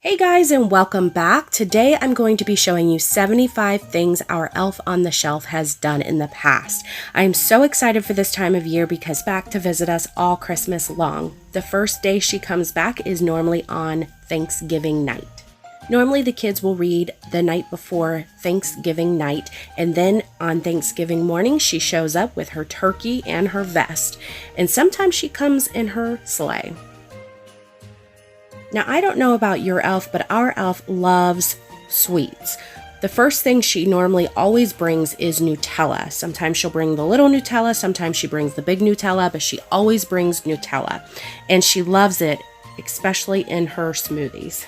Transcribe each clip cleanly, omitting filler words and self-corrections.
Hey guys, and welcome back. Today I'm going to be showing you 75 things our elf on the shelf has done in the past. I'm so excited for this time of year because back to visit us all Christmas long. The first day she comes back is normally on Thanksgiving night. Normally the kids will read the night before Thanksgiving night, and then on Thanksgiving morning she shows up with her turkey and her vest, and sometimes she comes in her sleigh. Now, I don't know about your elf, but our elf loves sweets. The first thing she normally always brings is Nutella. Sometimes she'll bring the little Nutella, sometimes she brings the big Nutella, but she always brings Nutella. And she loves it, especially in her smoothies.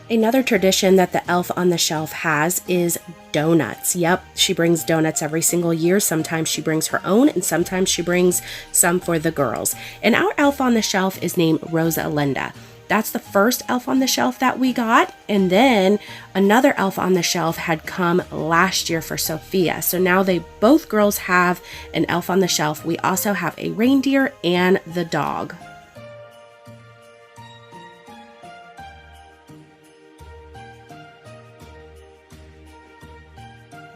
Another tradition that the elf on the shelf has is donuts. Yep, she brings donuts every single year. Sometimes she brings her own, and sometimes she brings some for the girls. And our elf on the shelf is named Rosalinda. That's the first elf on the shelf that we got. And then another elf on the shelf had come last year for Sophia. So now both girls have an elf on the shelf. We also have a reindeer and the dog.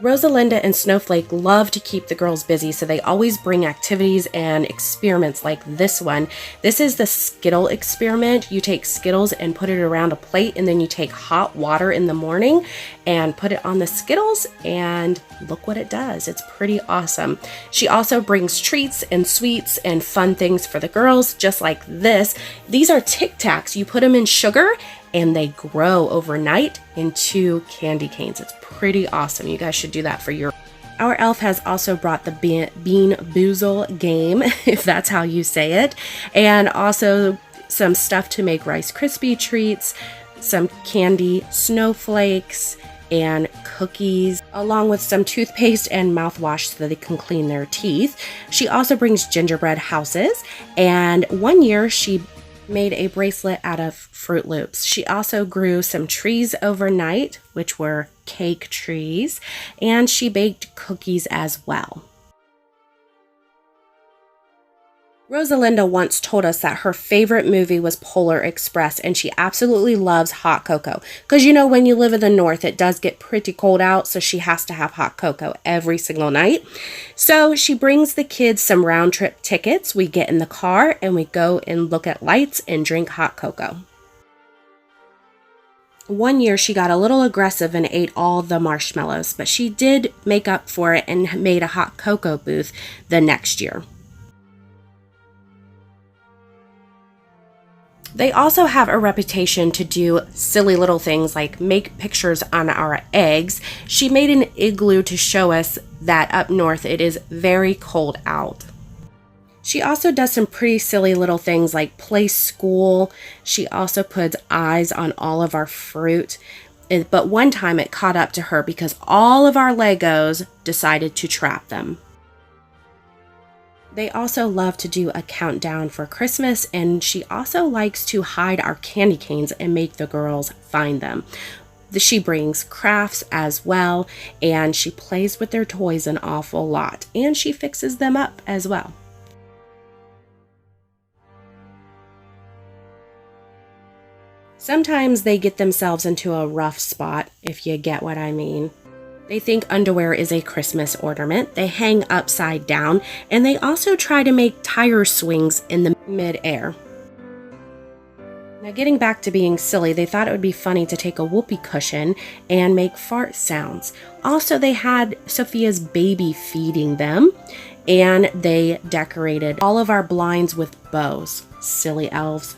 Rosalinda and Snowflake love to keep the girls busy, so they always bring activities and experiments like this one. This is the Skittle experiment. You take Skittles and put it around a plate, and then you take hot water in the morning and put it on the Skittles, and look what it does. It's pretty awesome. She also brings treats and sweets and fun things for the girls, just like this. These are Tic Tacs. You put them in sugar, and they grow overnight into candy canes. It's pretty awesome. You guys should do that for your... Our elf has also brought the Bean Boozle game, if that's how you say it, and also some stuff to make Rice Krispie treats, some candy snowflakes, and cookies, along with some toothpaste and mouthwash so that they can clean their teeth. She also brings gingerbread houses, and one year she made a bracelet out of Fruit Loops. She also grew some trees overnight, which were cake trees, and she baked cookies as well. Rosalinda once told us that her favorite movie was Polar Express, and she absolutely loves hot cocoa. Because you know, when you live in the north, it does get pretty cold out, so she has to have hot cocoa every single night. So she brings the kids some round trip tickets. We get in the car and we go and look at lights and drink hot cocoa. One year she got a little aggressive and ate all the marshmallows, but she did make up for it and made a hot cocoa booth the next year. They also have a reputation to do silly little things like make pictures on our eggs. She made an igloo to show us that up north it is very cold out. She also does some pretty silly little things like play school. She also puts eyes on all of our fruit. But one time it caught up to her because all of our Legos decided to trap them. They also love to do a countdown for Christmas, and she also likes to hide our candy canes and make the girls find them. She brings crafts as well, and she plays with their toys an awful lot, and she fixes them up as well. Sometimes they get themselves into a rough spot, if you get what I mean. They think underwear is a Christmas ornament. They hang upside down, and they also try to make tire swings in the mid-air. Now, getting back to being silly, they thought it would be funny to take a whoopee cushion and make fart sounds. Also, they had Sophia's baby feeding them, and they decorated all of our blinds with bows. Silly elves.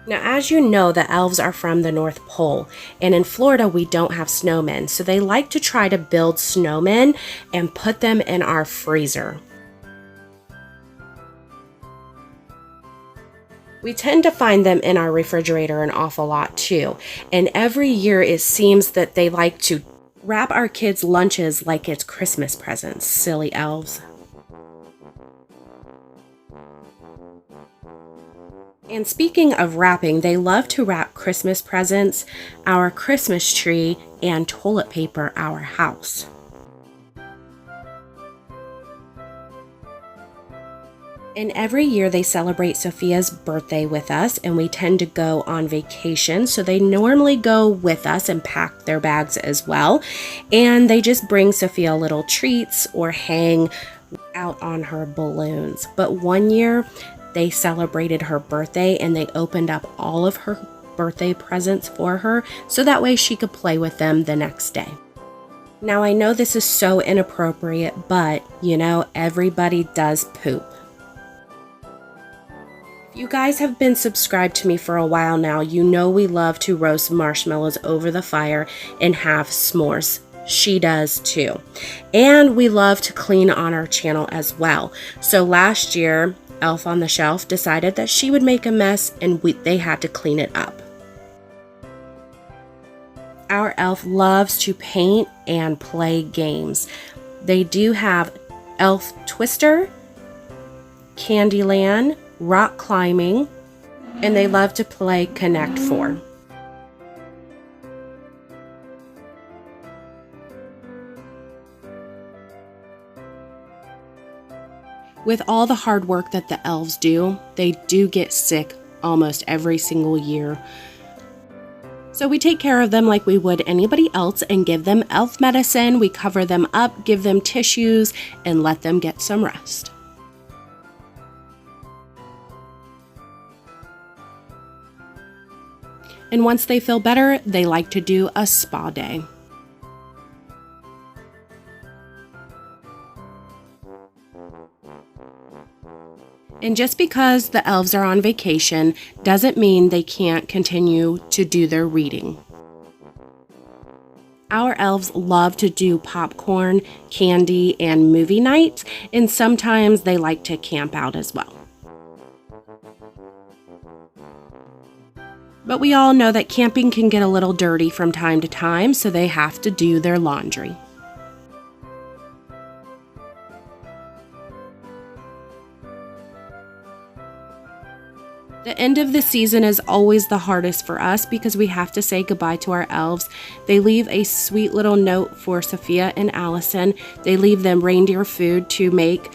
Now, as you know, the elves are from the North Pole, and in Florida we don't have snowmen, so they like to try to build snowmen and put them in our freezer. We tend to find them in our refrigerator an awful lot too, and every year it seems that they like to wrap our kids' lunches like it's Christmas presents. Silly elves. And speaking of wrapping, they love to wrap Christmas presents, our Christmas tree, and toilet paper our house. And every year they celebrate Sophia's birthday with us, and we tend to go on vacation. So they normally go with us and pack their bags as well. And they just bring Sophia little treats or hang out on her balloons. But one year they celebrated her birthday and they opened up all of her birthday presents for her so that way she could play with them the next day. Now I know this is so inappropriate, but you know, everybody does poop. If you guys have been subscribed to me for a while now, you know we love to roast marshmallows over the fire and have s'mores. She does too. And we love to clean on our channel as well. So last year, Elf on the Shelf decided that she would make a mess and they had to clean it up. Our elf loves to paint and play games. They do have Elf Twister, Candyland, rock climbing, and they love to play Connect 4. With all the hard work that the elves do, they do get sick almost every single year. So we take care of them like we would anybody else and give them elf medicine. We cover them up, give them tissues, and let them get some rest. And once they feel better, they like to do a spa day. And just because the elves are on vacation doesn't mean they can't continue to do their reading. Our elves love to do popcorn, candy, and movie nights, and sometimes they like to camp out as well. But we all know that camping can get a little dirty from time to time, so they have to do their laundry. The end of the season is always the hardest for us because we have to say goodbye to our elves. They leave a sweet little note for Sophia and Allison. They leave them reindeer food to make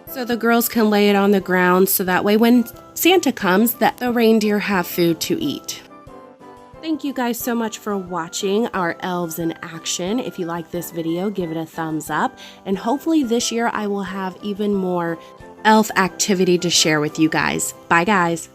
so the girls can lay it on the ground so that way when Santa comes, that the reindeer have food to eat. Thank you guys so much for watching our elves in action. If you like this video, give it a thumbs up. And hopefully this year I will have even more elf activity to share with you guys. Bye guys.